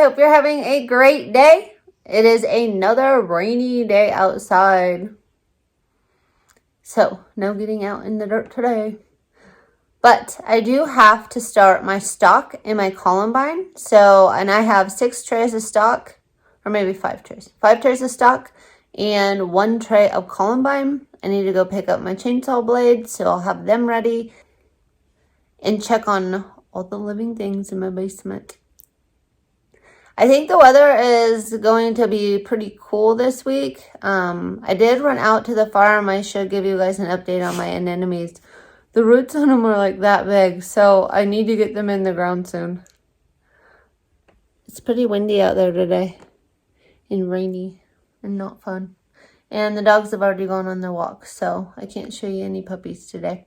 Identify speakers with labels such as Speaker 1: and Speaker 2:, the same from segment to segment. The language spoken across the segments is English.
Speaker 1: hope you're having a great day. It is another rainy day outside. So, no getting out in the dirt today. But I do have to start my stock in my columbine. So, and I have 6 trays of stock, or maybe 5 trays. 5 trays of stock and 1 tray of columbine. I need to go pick up my chainsaw blades, so I'll have them ready and check on all the living things in my basement. I think the weather is going to be pretty cool this week. I did run out to the farm. I should give you guys an update on my anemones. The roots on them are like that big, so I need to get them in the ground soon. It's pretty windy out there today and rainy and not fun. And the dogs have already gone on their walk, so I can't show you any puppies today.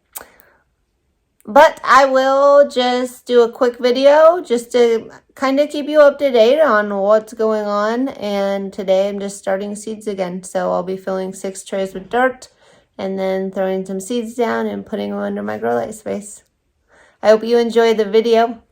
Speaker 1: But I will just do a quick video just to kind of keep you up to date on what's going on. And today I'm just starting seeds again. So I'll be filling 6 trays with dirt and then throwing some seeds down and putting them under my grow light space. I hope you enjoy the video.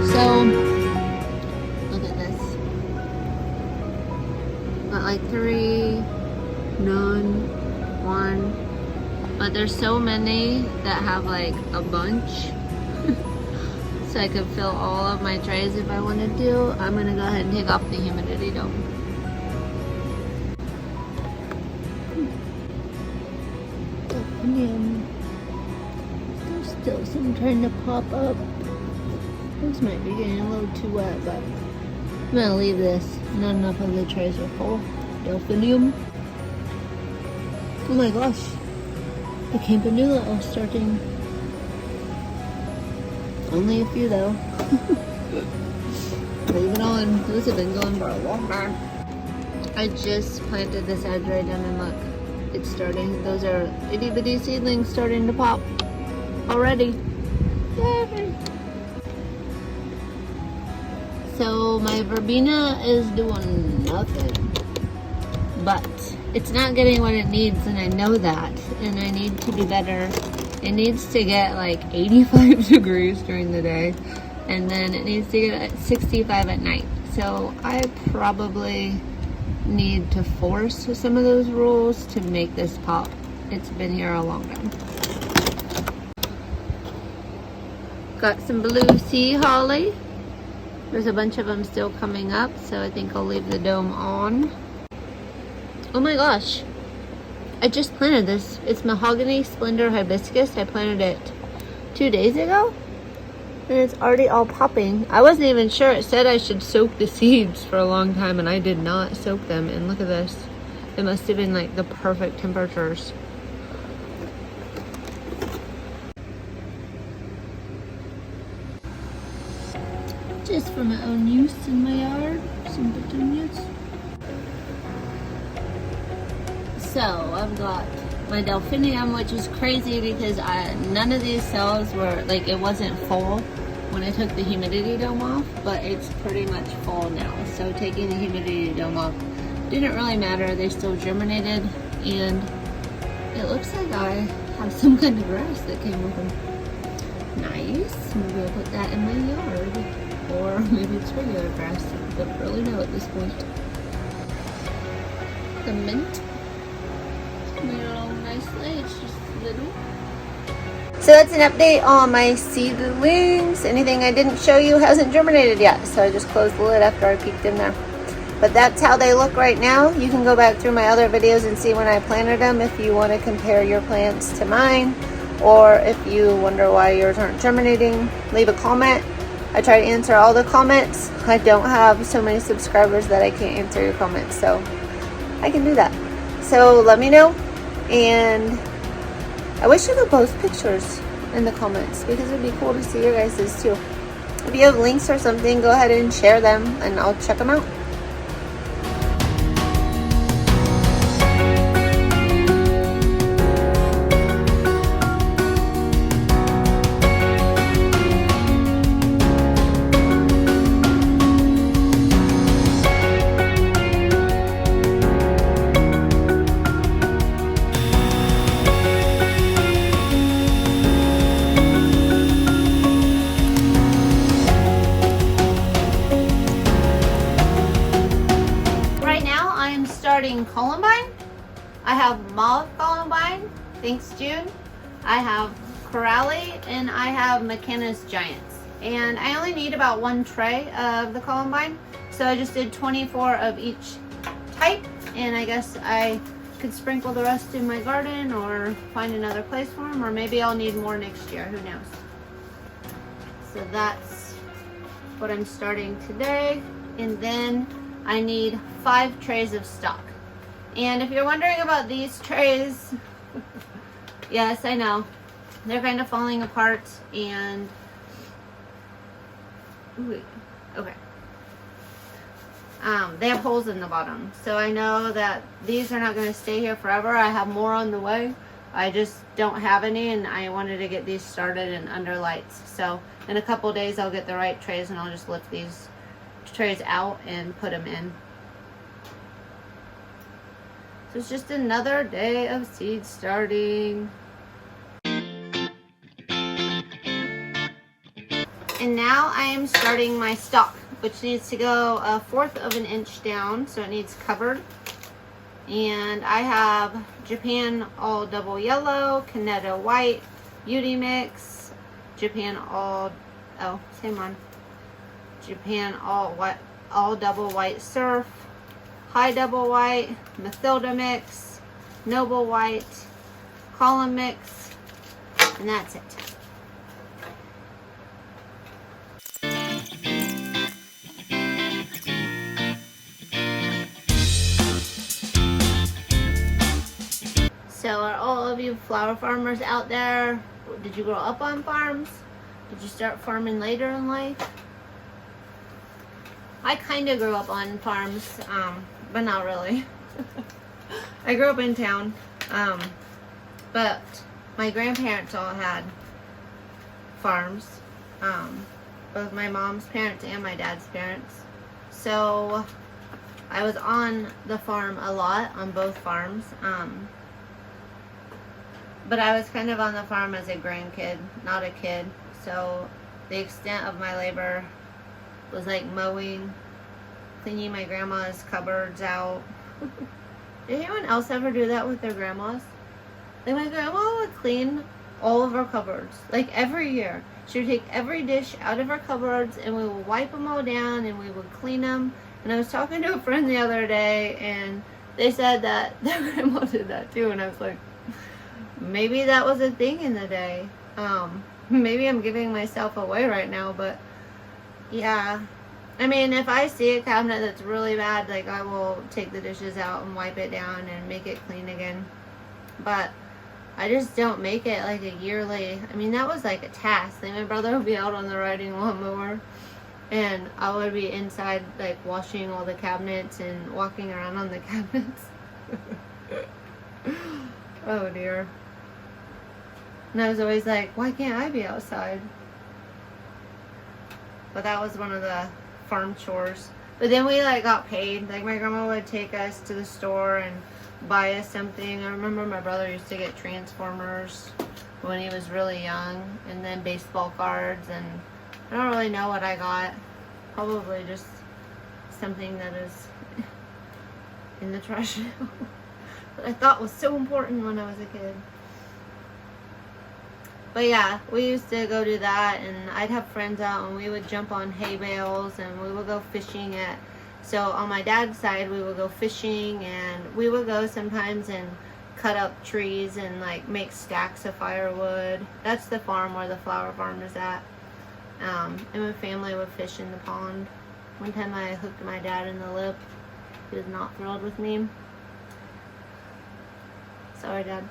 Speaker 1: So, look at this. Got like 3, none, 1. But there's so many that have like a bunch. So I could fill all of my trays if I wanted to. I'm going to go ahead and take off the humidity dome. Delphinium. There's still some trying to pop up. This might be getting a little too wet, but I'm gonna leave this. Not enough of the trays are full. Delphinium. Oh my gosh. The Campanula are starting. Only a few though. Leave it on. Those have been going for a long time. I just planted this Ageratum and look, it's starting. Those are itty bitty seedlings starting to pop already. Yay! So my Verbena is doing nothing, but it's not getting what it needs, and I know that, and I need to do better. It needs to get like 85 degrees during the day, and then it needs to get at 65 at night. So I probably need to force some of those rules to make this pop. It's been here a long time. Got some blue sea holly. There's a bunch of them still coming up, so I think I'll leave the dome on. Oh my gosh. I just planted this. It's mahogany splendor hibiscus. I planted it 2 days ago, and it's already all popping. I wasn't even sure. It said I should soak the seeds for a long time, and I did not soak them. And look at this. It must have been like the perfect temperatures. Just for my own use in my yard, some petunias. So I've got my Delphinium, which is crazy because none of these cells were, like, it wasn't full when I took the humidity dome off, but it's pretty much full now. So taking the humidity dome off didn't really matter. They still germinated, and it looks like I have some kind of grass that came with them. Nice. Maybe I'll put that in my yard. Or maybe it's regular grass. I don't really know at this point. The mint. Made it all nicely. It's just little. So that's an update on my seedlings. Anything I didn't show you hasn't germinated yet, so I just closed the lid after I peeked in there. But that's how they look right now. You can go back through my other videos and see when I planted them if you want to compare your plants to mine, or if you wonder why yours aren't germinating, leave a comment. I try to answer all the comments. I don't have so many subscribers that I can't answer your comments, so I can do that. So let me know, and I wish you could post pictures in the comments because it would be cool to see your guys's too. If you have links or something, go ahead and share them and I'll check them out. Columbine. I have mauve columbine, thanks June. I have Coralie, and I have McKenna's Giants. And I only need about 1 tray of the columbine, so I just did 24 of each type, and I guess I could sprinkle the rest in my garden or find another place for them, or maybe I'll need more next year, who knows. So that's what I'm starting today, and then I need 5 trays of stock. And if you're wondering about these trays, yes, I know, they're kind of falling apart, and okay, they have holes in the bottom, so I know that these are not going to stay here forever. I have more on the way. I just don't have any, and I wanted to get these started and under lights. So in a couple days I'll get the right trays, and I'll just lift these trays out and put them in. So it's just another day of seed starting. And now I am starting my stalk, which needs to go 1/4 of an inch down, so it needs covered. And I have Japan all double yellow, Canada white, Beauty mix, Japan all, oh, same one. Japan all white, all double white surf, high double white, Mathilda mix, noble white, column mix, and that's it. So are all of you flower farmers out there, did you grow up on farms? Did you start farming later in life? I kind of grew up on farms, but not really. I grew up in town, but my grandparents all had farms, both my mom's parents and my dad's parents. So I was on the farm a lot, on both farms, but I was kind of on the farm as a grandkid, not a kid. So the extent of my labor was like mowing, cleaning my grandma's cupboards out. Did anyone else ever do that with their grandmas? Like my grandma would clean all of her cupboards, like every year. She would take every dish out of her cupboards and we would wipe them all down and we would clean them. And I was talking to a friend the other day and they said that their grandma did that too, and I was like, maybe that was a thing in the day. Maybe I'm giving myself away right now, but yeah. I mean, if I see a cabinet that's really bad, like I will take the dishes out and wipe it down and make it clean again. But I just don't make it like a yearly. I mean, that was like a task. Like my brother would be out on the riding lawnmower and I would be inside like washing all the cabinets and walking around on the cabinets. Oh dear. And I was always like, why can't I be outside? But that was one of the farm chores. But then we like got paid. Like my grandma would take us to the store and buy us something. I remember my brother used to get Transformers when he was really young, and then baseball cards, and I don't really know what I got. Probably just something that is in the trash that I thought was so important when I was a kid. But yeah, we used to go do that, and I'd have friends out, and we would jump on hay bales, and we would go fishing at. So on my dad's side, we would go fishing, and we would go sometimes and cut up trees and like make stacks of firewood. That's the farm where the flower farm is at. And my family would fish in the pond. One time I hooked my dad in the lip. He was not thrilled with me. Sorry, Dad.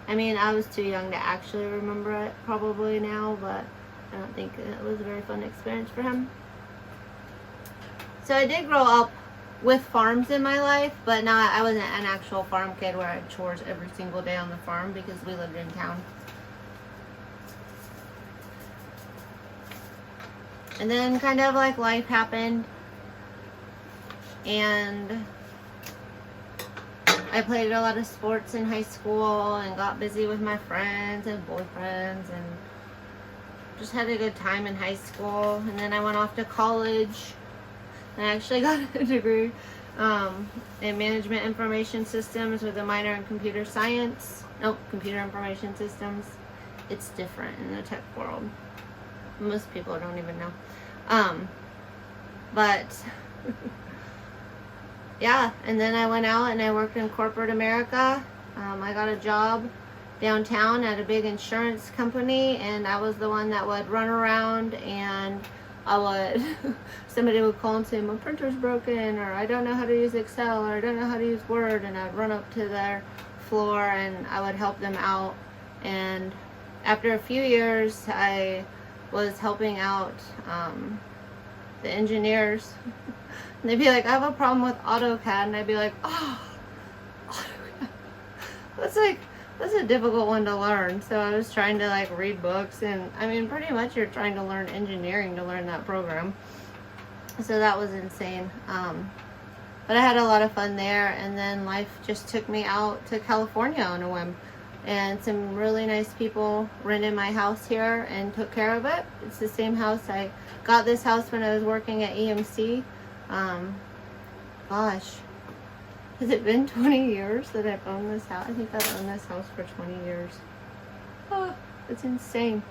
Speaker 1: I mean, I was too young to actually remember it probably now, but I don't think it was a very fun experience for him. So I did grow up with farms in my life, but not, I wasn't an actual farm kid where I had chores every single day on the farm because we lived in town. And then kind of like life happened, and I played a lot of sports in high school and got busy with my friends and boyfriends and just had a good time in high school. And then I went off to college and I actually got a degree in management information systems with a minor in computer science. Nope, computer information systems. It's different in the tech world. Most people don't even know. But yeah, and then I went out and I worked in corporate America. I got a job downtown at a big insurance company, and I was the one that would run around, and I would somebody would call and say my printer's broken, or I don't know how to use Excel, or I don't know how to use Word, and I'd run up to their floor and I would help them out. And after a few years, I was helping out the engineers. And they'd be like, I have a problem with AutoCAD, and I'd be like, oh, AutoCAD. That's a difficult one to learn. So I was trying to like read books, and I mean, pretty much you're trying to learn engineering to learn that program. So that was insane. But I had a lot of fun there, and then life just took me out to California on a whim. And some really nice people rented my house here and took care of it. It's the same house. I got this house when I was working at EMC. Gosh, has it been 20 years that I've owned this house? I think I've owned this house for 20 years. Oh, it's insane.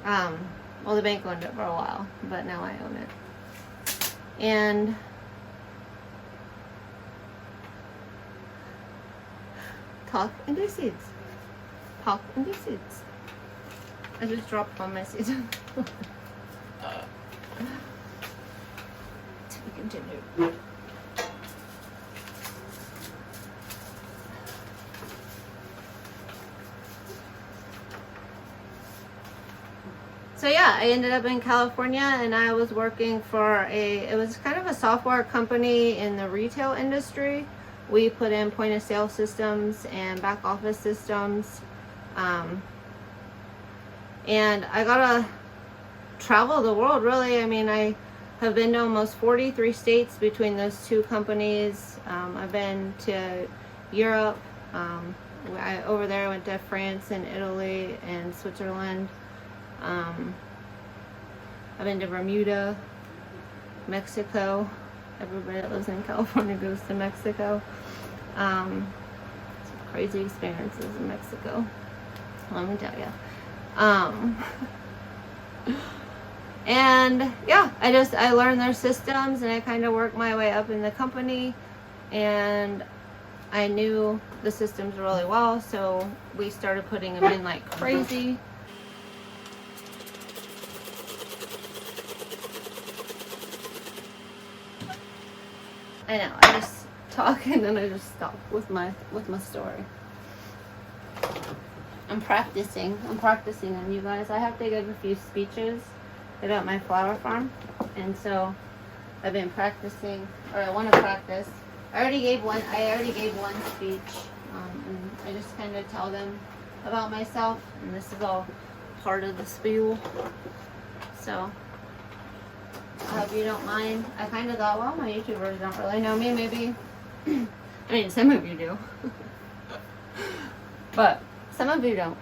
Speaker 1: Well, the bank owned it for a while, but now I own it. And talk and do seeds. Talk and do seeds. I just dropped all my seeds. To be continued. So yeah, I ended up in California, and I was working for it was kind of a software company in the retail industry. We put in point of sale systems and back office systems. And I got to travel the world, really. I mean, I have been to almost 43 states between those two companies. I've been to Europe. Over there I went to France and Italy and Switzerland. I've been to Bermuda, Mexico. Everybody that lives in California goes to Mexico. Some crazy experiences in Mexico, let me tell you. And yeah, I learned their systems, and I kind of worked my way up in the company, and I knew the systems really well, so we started putting them in like crazy. I know, I just talk and then I just stop with my story. I'm practicing on you guys. I have to give a few speeches about my flower farm, and so I've been practicing, or I want to practice. I already gave one speech, and I just kind of tell them about myself, and this is all part of the spiel. So I hope you don't mind. I kind of thought, well, my YouTubers don't really know me, maybe. I mean, some of you do. But some of you don't.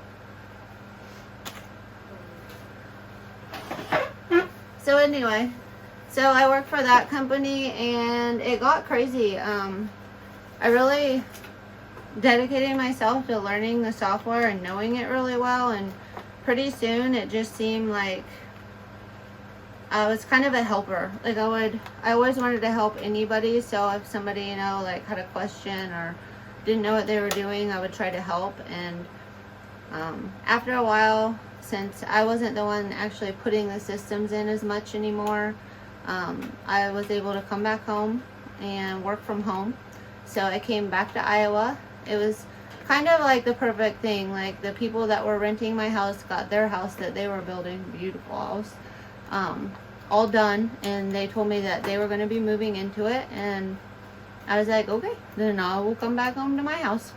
Speaker 1: So anyway, so I worked for that company, and it got crazy. I really dedicating myself to learning the software and knowing it really well, and pretty soon it just seemed like I was kind of a helper. Like I always wanted to help anybody, so if somebody, you know, like had a question or didn't know what they were doing, I would try to help. And after a while, since I wasn't the one actually putting the systems in as much anymore, I was able to come back home and work from home. So I came back to Iowa. It was kind of like the perfect thing. Like the people that were renting my house got their house that they were building, beautiful house, all done, and they told me that they were going to be moving into it, and I was like, okay, then I will come back home to my house.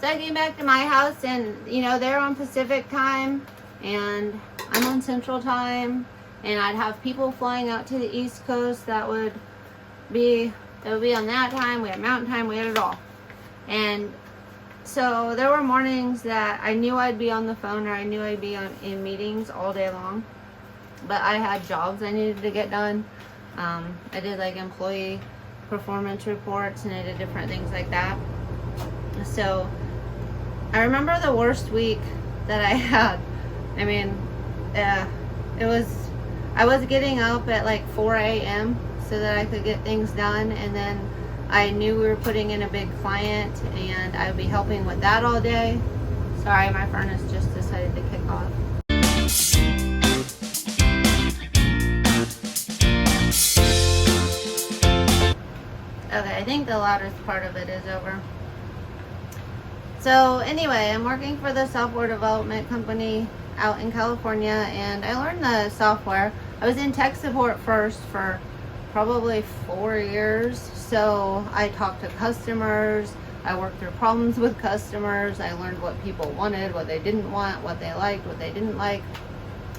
Speaker 1: So I came back to my house, and you know, they're on Pacific time and I'm on Central time, and I'd have people flying out to the East Coast that would be on that time. We had mountain time, we had it all. And so there were mornings that I knew I'd be on the phone, or I knew I'd be in meetings all day long, but I had jobs I needed to get done. I did like employee performance reports, and I did different things like that. So I remember the worst week that I had. I mean, I was getting up at like 4 a.m. so that I could get things done, and then I knew we were putting in a big client, and I would be helping with that all day. Sorry, my furnace just decided to kick off. Okay, I think the loudest part of it is over. So anyway, I'm working for the software development company out in California, and I learned the software. I was in tech support first for probably 4 years. So I talked to customers, I worked through problems with customers, I learned what people wanted, what they didn't want, what they liked, what they didn't like.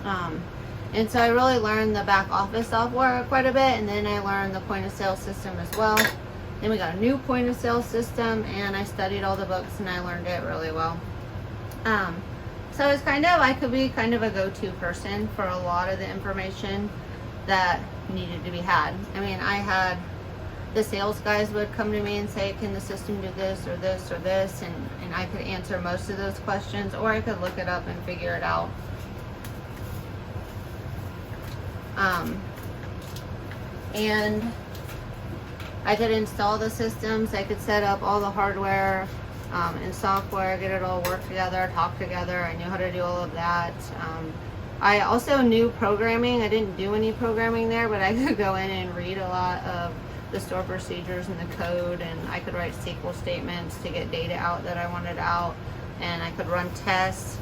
Speaker 1: And so I really learned the back office software quite a bit, and then I learned the point of sale system as well. Then we got a new point of sale system, and I studied all the books and I learned it really well. So it's I could be kind of a go-to person for a lot of the information that needed to be had. I mean, I had the sales guys would come to me and say, can the system do this or this or this, and I could answer most of those questions, or I could look it up and figure it out. And I could install the systems, I could set up all the hardware and software, get it all work together, talk together. I knew how to do all of that. I also knew programming. I didn't do any programming there, but I could go in and read a lot of the store procedures and the code, and I could write SQL statements to get data out that I wanted out, and I could run tests.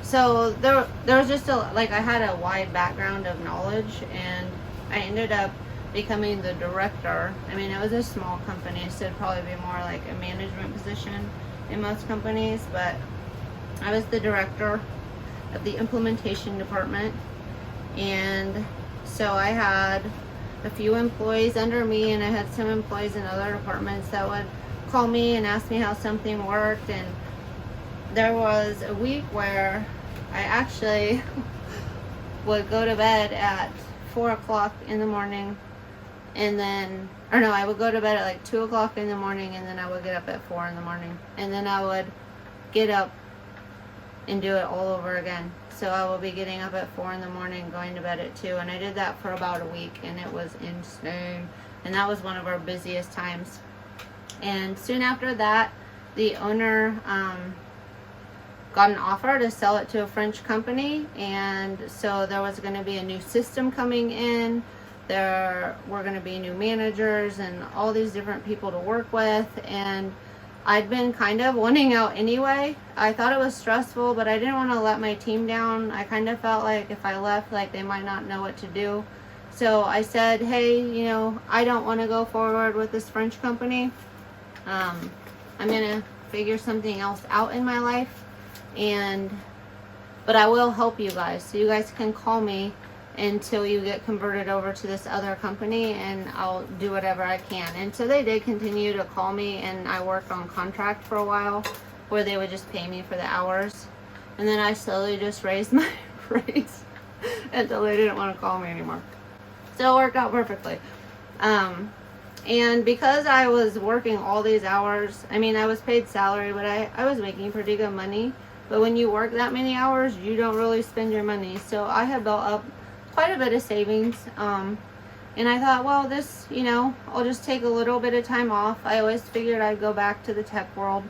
Speaker 1: So there was just I had a wide background of knowledge, and I ended up becoming the director. I mean, it was a small company, so it'd probably be more like a management position in most companies, but I was the director of the implementation department. And so I had a few employees under me, and I had some employees in other departments that would call me and ask me how something worked. And there was a week where I actually would go to bed at 4 o'clock in the morning, and then, or no, I would go to bed at like 2 o'clock in the morning, and then I would get up at 4 in the morning, and then I would get up and do it all over again. So I will be getting up at 4 in the morning, going to bed at 2, and I did that for about a week, and it was insane. And that was one of our busiest times. And soon after that, the owner got an offer to sell it to a French company, and so there was going to be a new system coming in. There were going to be new managers and all these different people to work with, and I'd been kind of wanting out anyway. I thought it was stressful, but I didn't want to let my team down. I kind of felt like if I left, like they might not know what to do. So I said, hey, you know, I don't want to go forward with this French company. I'm going to figure something else out in my life, but I will help you guys. So you guys can call me until you get converted over to this other company, and I'll do whatever I can. And so they did continue to call me, and I worked on contract for a while where they would just pay me for the hours, and then I slowly just raised my rates until they didn't want to call me anymore. So it worked out perfectly. And because I was working all these hours, I mean, I was paid salary, but I was making pretty good money. But when you work that many hours, you don't really spend your money. So I had built up quite a bit of savings. And I thought, well, this, you know, I'll just take a little bit of time off. I always figured I'd go back to the tech world.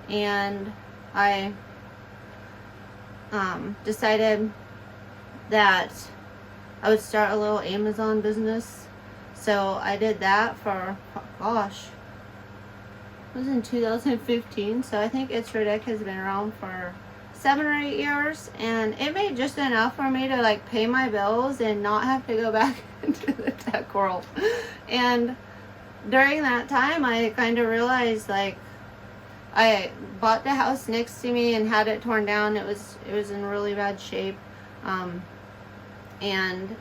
Speaker 1: And I decided that I would start a little Amazon business. So I did that for, gosh, it was in 2015. So I think It's Ridic has been around for 7 or 8 years, and it made just enough for me to like pay my bills and not have to go back into the tech world. And during that time, I kind of realized, like, I bought the house next to me and had it torn down. It was in really bad shape, and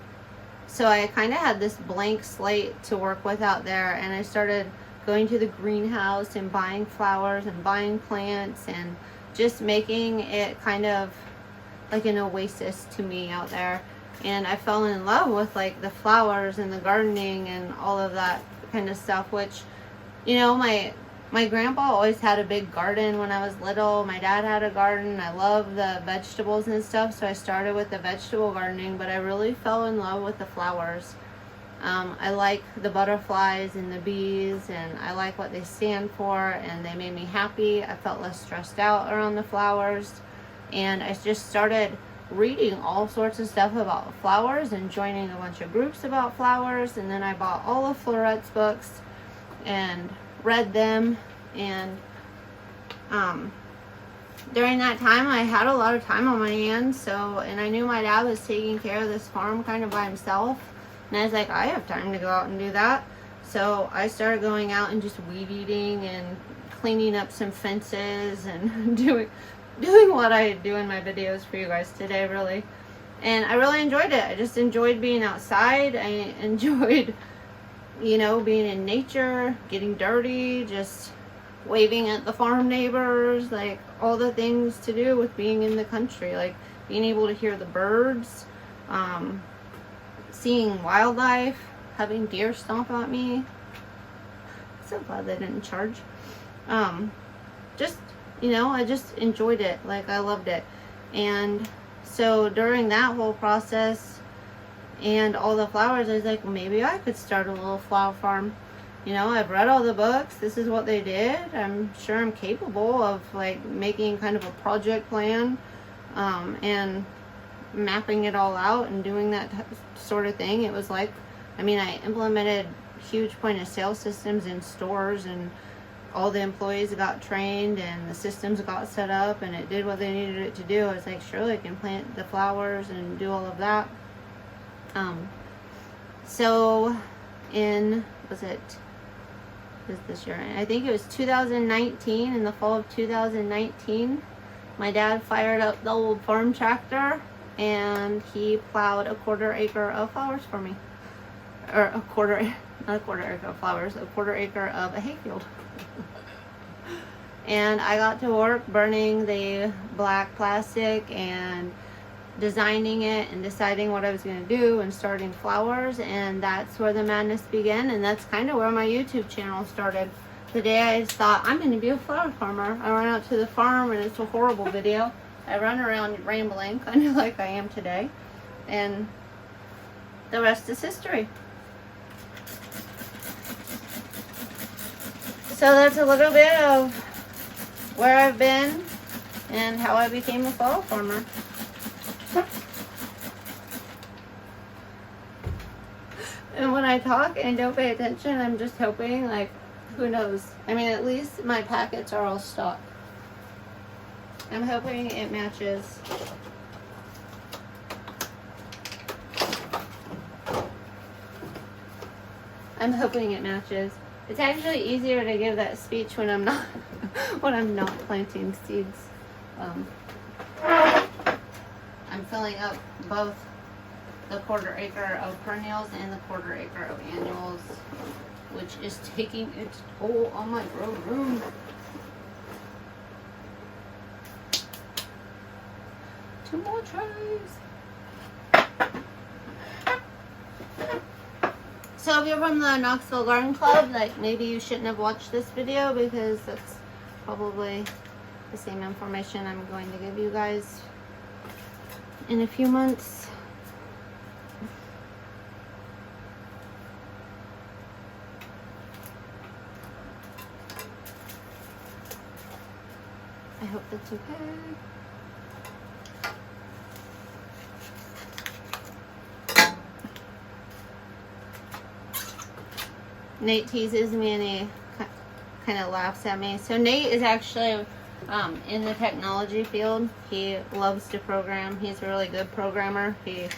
Speaker 1: so I kind of had this blank slate to work with out there, and I started going to the greenhouse and buying flowers and buying plants and just making it kind of like an oasis to me out there. And I fell in love with like the flowers and the gardening and all of that kind of stuff, which, you know, my grandpa always had a big garden when I was little. My dad had a garden. I love the vegetables and stuff, so I started with the vegetable gardening, but I really fell in love with the flowers. I like the butterflies and the bees, and I like what they stand for, and they made me happy. I felt less stressed out around the flowers, and I just started reading all sorts of stuff about flowers and joining a bunch of groups about flowers. And then I bought all of Florette's books and read them, and during that time I had a lot of time on my hands, and I knew my dad was taking care of this farm kind of by himself. And I was like, I have time to go out and do that. So I started going out and just weed eating and cleaning up some fences and doing what I do in my videos for you guys today, really. And I really enjoyed it. I just enjoyed being outside. I enjoyed, you know, being in nature, getting dirty, just waving at the farm neighbors, like all the things to do with being in the country, like being able to hear the birds, seeing wildlife, having deer stomp at me. So glad they didn't charge. Just, you know, I just enjoyed it. Like, I loved it. And so during that whole process and all the flowers, I was like, well, maybe I could start a little flower farm. You know, I've read all the books. This is what they did. I'm sure I'm capable of like making kind of a project plan, and mapping it all out and doing that sort of thing. It was like, I mean, I implemented huge point of sale systems in stores, and all the employees got trained and the systems got set up, and it did what they needed it to do. I was like, surely I can plant the flowers and do all of that. So in, was this year? I think it was 2019, in the fall of 2019, my dad fired up the old farm tractor and he plowed a 1/4 acre of flowers for me. Or not a 1/4 acre of flowers, a 1/4 acre of a hayfield. And I got to work burning the black plastic and designing it and deciding what I was going to do and starting flowers, and that's where the madness began, and that's kind of where my YouTube channel started. The day I thought, I'm going to be a flower farmer, I ran out to the farm, and it's a horrible video. I run around rambling, kind of like I am today, and the rest is history. So that's a little bit of where I've been and how I became a flower farmer. And when I talk and don't pay attention, I'm just hoping, like, who knows? I mean, at least my packets are all stocked. I'm hoping it matches. I'm hoping it matches. It's actually easier to give that speech when I'm not planting seeds. I'm filling up both the 1/4 acre of perennials and the 1/4 acre of annuals, which is taking its toll on my grow room. 2 more trays. So if you're from the Knoxville Garden Club, like maybe you shouldn't have watched this video because that's probably the same information I'm going to give you guys in a few months. I hope that's okay. Nate teases me and he kind of laughs at me. So Nate is actually in the technology field. He loves to program. He's a really good programmer. He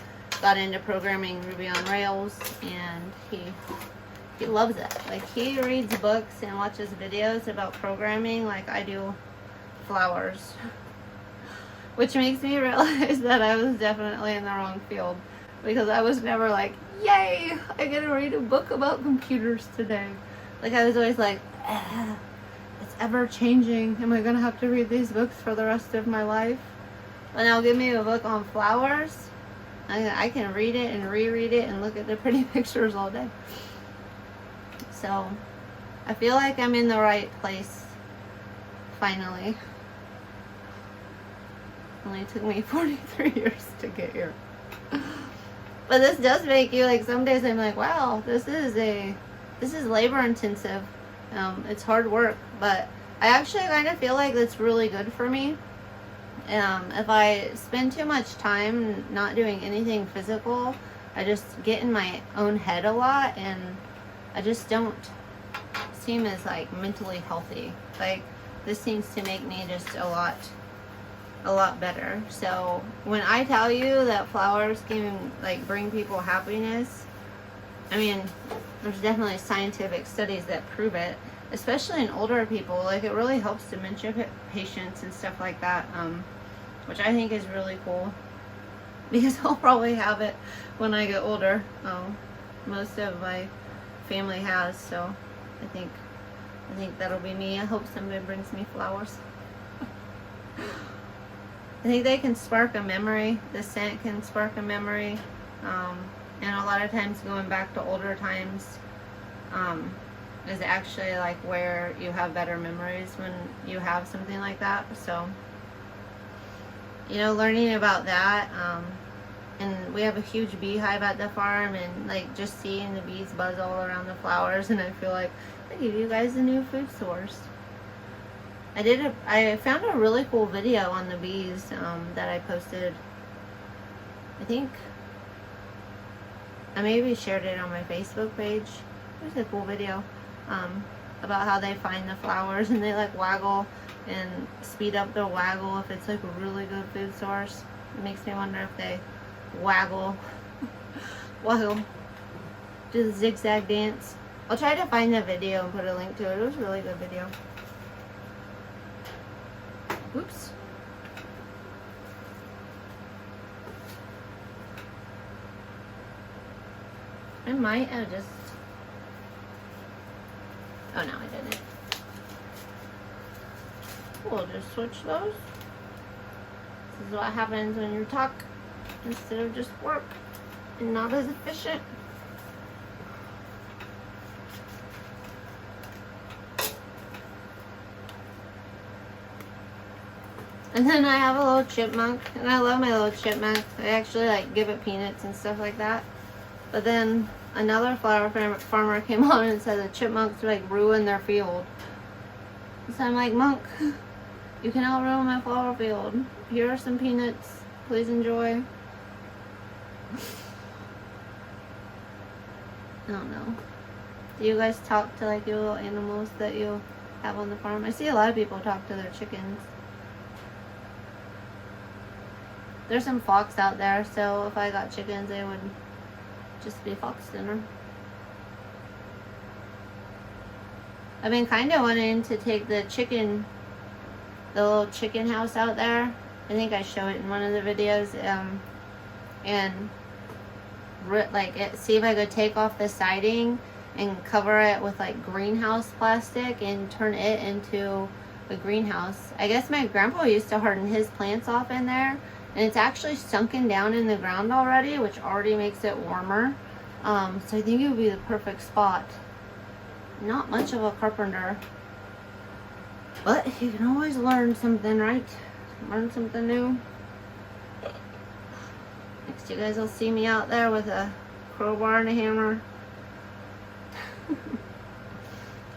Speaker 1: got into programming Ruby on Rails and he loves it. Like he reads books and watches videos about programming like I do flowers. Which makes me realize that I was definitely in the wrong field. Because I was never like, yay, I get to read a book about computers today. Like I was always like, it's ever changing. Am I gonna have to read these books for the rest of my life? And now give me a book on flowers. I can read it and reread it and look at the pretty pictures all day. So I feel like I'm in the right place finally. Only took me 43 years to get here. But this does make you like, some days I'm like, wow, this is labor intensive. It's hard work, but I actually kind of feel like that's really good for me. If I spend too much time not doing anything physical, I just get in my own head a lot and I just don't seem as like mentally healthy. Like this seems to make me just a lot better. So when I tell you that flowers can like bring people happiness, I mean, there's definitely scientific studies that prove it, especially in older people. Like it really helps dementia patients and stuff like that, which I think is really cool because I'll probably have it when I get older. Most of my family has, so I think that'll be me. I hope somebody brings me flowers. I think they can spark a memory. The scent can spark a memory. And a lot of times going back to older times is actually like where you have better memories when you have something like that. So, you know, learning about that. And we have a huge beehive at the farm and like just seeing the bees buzz all around the flowers. And I feel like I give you guys a new food source. I found a really cool video on the bees that I posted. I think I maybe shared it on my Facebook page. It was a cool video about how they find the flowers and they like waggle and speed up their waggle if it's like a really good food source. It makes me wonder if they waggle do the zigzag dance. I'll try to find the video and put a link to it. It was a really good video. Oops. I might have just... Oh, no, I didn't. We'll just switch those. This is what happens when you talk instead of just work and not as efficient. And then I have a little chipmunk, and I love my little chipmunk. I actually like give it peanuts and stuff like that. But then another flower farmer came on and said the chipmunks like ruin their field. So I'm like, Monk, you cannot ruin my flower field. Here are some peanuts. Please enjoy. I don't know. Do you guys talk to like your little animals that you have on the farm? I see a lot of people talk to their chickens. There's some fox out there, so if I got chickens, they would just be fox dinner. I've been kind of wanting to take the little chicken house out there. I think I show it in one of the videos, and see if I could take off the siding and cover it with like greenhouse plastic and turn it into a greenhouse. I guess my grandpa used to harden his plants off in there. And it's actually sunken down in the ground already, which already makes it warmer. So I think it would be the perfect spot. Not much of a carpenter, but you can always learn something, right? Learn something new. Next, you guys will see me out there with a crowbar and a hammer.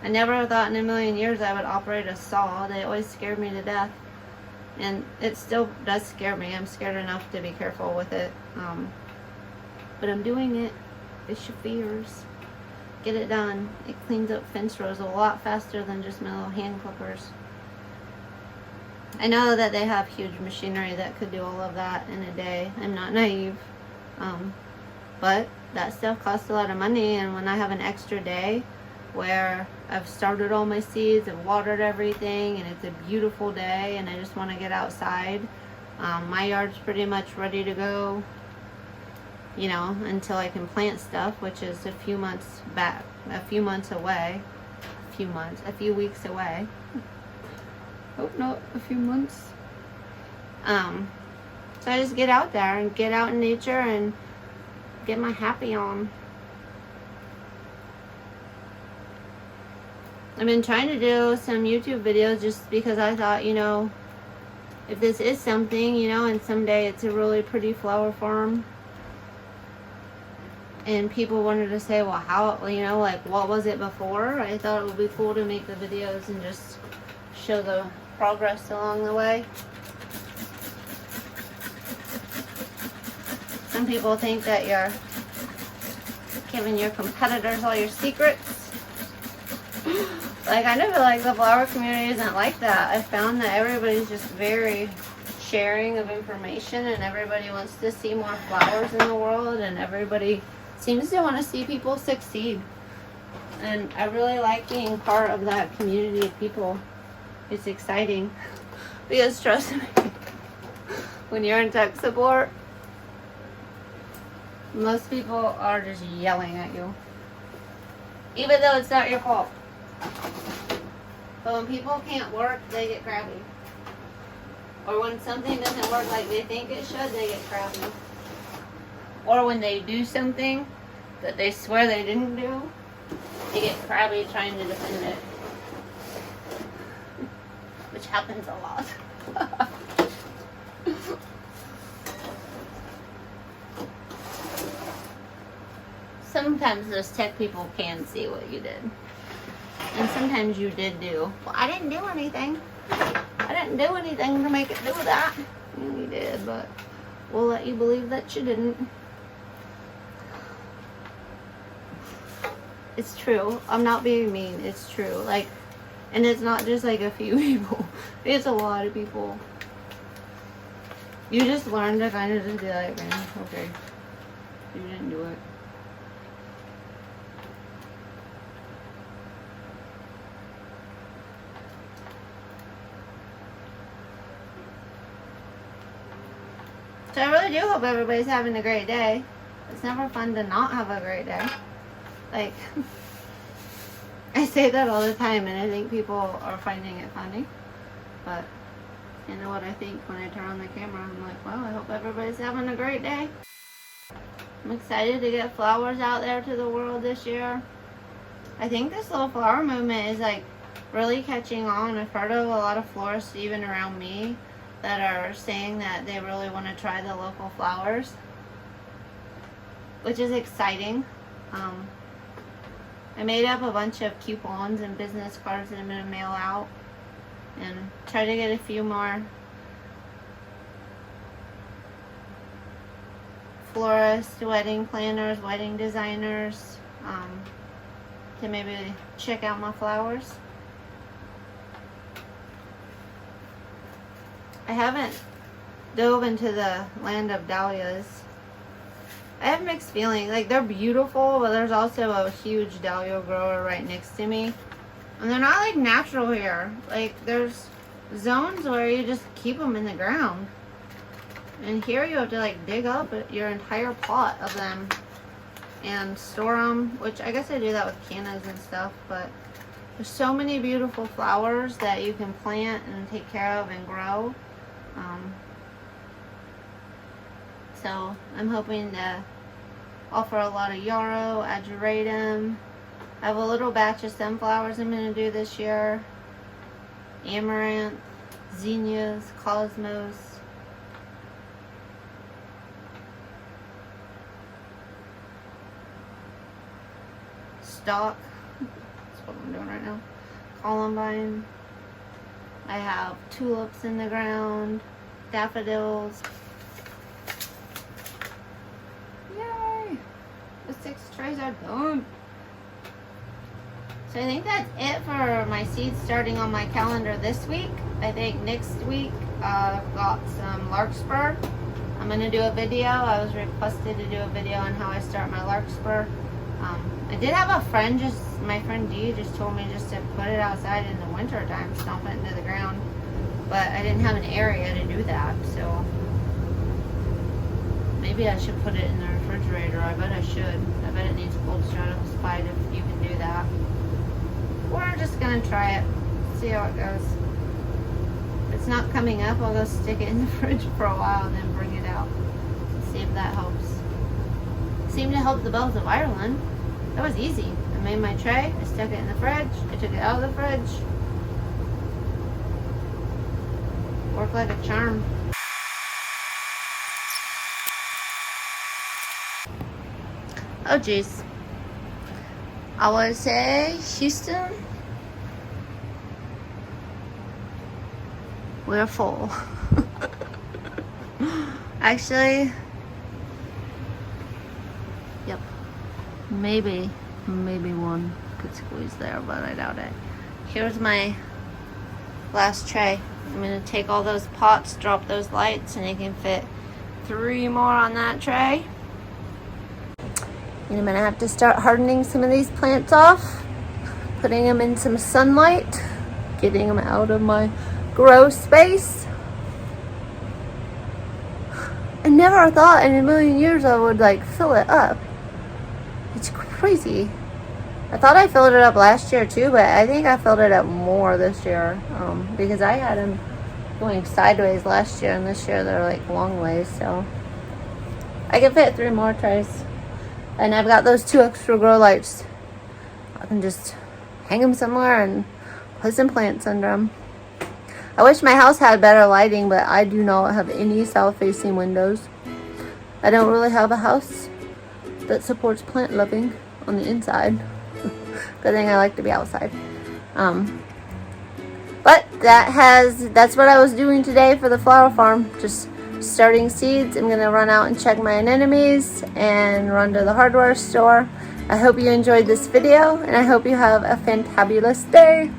Speaker 1: I never thought in a million years I would operate a saw. They always scared me to death. And it still does scare me. I'm scared enough to be careful with it. But I'm doing it. Fish your fears. Get it done. It cleans up fence rows a lot faster than just my little hand clippers. I know that they have huge machinery that could do all of that in a day. I'm not naive. But that stuff costs a lot of money, and when I have an extra day where I've started all my seeds, I've watered everything, and it's a beautiful day and I just want to get outside, my yard's pretty much ready to go, you know, until I can plant stuff, which is a few months away. A few weeks away. Hope not a few months. So I just get out there and get out in nature and get my happy on. I've been trying to do some YouTube videos just because I thought, you know, if this is something, you know, and someday it's a really pretty flower farm, and people wanted to say, well, how, you know, like, what was it before? I thought it would be cool to make the videos and just show the progress along the way. Some people think that you're giving your competitors all your secrets. Like, I never like the flower community isn't like that. I found that everybody's just very sharing of information, and everybody wants to see more flowers in the world, and everybody seems to want to see people succeed. And I really like being part of that community of people. It's exciting. Because trust me, when you're in tech support, most people are just yelling at you. Even though it's not your fault. But when people can't work, they get crabby. Or when something doesn't work like they think it should, they get crabby. Or when they do something that they swear they didn't do, they get crabby trying to defend it. Which happens a lot. Sometimes those tech people can see what you did. And sometimes you did do. Well, I didn't do anything. I didn't do anything to make it do that. You did, but we'll let you believe that you didn't. It's true. I'm not being mean. It's true. Like, and it's not just like a few people. It's a lot of people. You just learn to kind of just be like, man, okay, you didn't do it. So I really do hope everybody's having a great day. It's never fun to not have a great day. Like, I say that all the time, and I think people are finding it funny. But you know what I think when I turn on the camera? I'm like, well, I hope everybody's having a great day. I'm excited to get flowers out there to the world this year. I think this little flower movement is like really catching on. I've heard of a lot of florists even around me that are saying that they really want to try the local flowers, which is exciting. I made up a bunch of coupons and business cards that I'm going to mail out and try to get a few more florists, wedding planners, wedding designers to maybe check out my flowers. I haven't dove into the land of dahlias. I have mixed feelings. Like, they're beautiful, but there's also a huge dahlia grower right next to me. And they're not like natural here. Like, there's zones where you just keep them in the ground. And here you have to like dig up your entire plot of them and store them, which I guess I do that with cannas and stuff, but there's so many beautiful flowers that you can plant and take care of and grow. So I'm hoping to offer a lot of Yarrow, Ageratum. I have a little batch of sunflowers I'm going to do this year. Amaranth, zinnias, cosmos. Stock. That's what I'm doing right now. Columbine. I have tulips in the ground. Daffodils. Yay! The 6 trays are done. So I think that's it for my seeds starting on my calendar this week. I think next week I've got some larkspur. I'm going to do a video. I was requested to do a video on how I start my larkspur. I did have a friend, my friend Dee just told me just to put it outside in the winter time, stomp it into the ground. But I didn't have an area to do that, so maybe I should put it in the refrigerator. I bet I should. I bet it needs cold stratified if you can do that. We're just gonna try it, see how it goes. If it's not coming up, I'll go stick it in the fridge for a while and then bring it out and see if that helps. Seemed to help the bells of Ireland. That was easy. I made my tray, I stuck it in the fridge, I took it out of the fridge. Worked like a charm. Oh geez. I would say Houston, we're full. Actually, yep, maybe one could squeeze there, but I doubt it. Here's my last tray. I'm going to take all those pots, drop those lights, and you can fit 3 more on that tray. And I'm going to have to start hardening some of these plants off, putting them in some sunlight, getting them out of my grow space. I never thought in a million years I would like fill it up. It's crazy. I thought I filled it up last year too, but I think I filled it up more this year because I had them going sideways last year, and this year they're like long ways, so I can fit 3 more trays. And I've got those 2 extra grow lights. I can just hang them somewhere and put some plants under them. I wish my house had better lighting, but I do not have any south-facing windows. I don't really have a house that supports plant loving on the inside. Good thing I like to be outside. But that's what I was doing today for the flower farm. Just starting seeds. I'm gonna run out and check my anemones and run to the hardware store. I hope you enjoyed this video, and I hope you have a fantabulous day.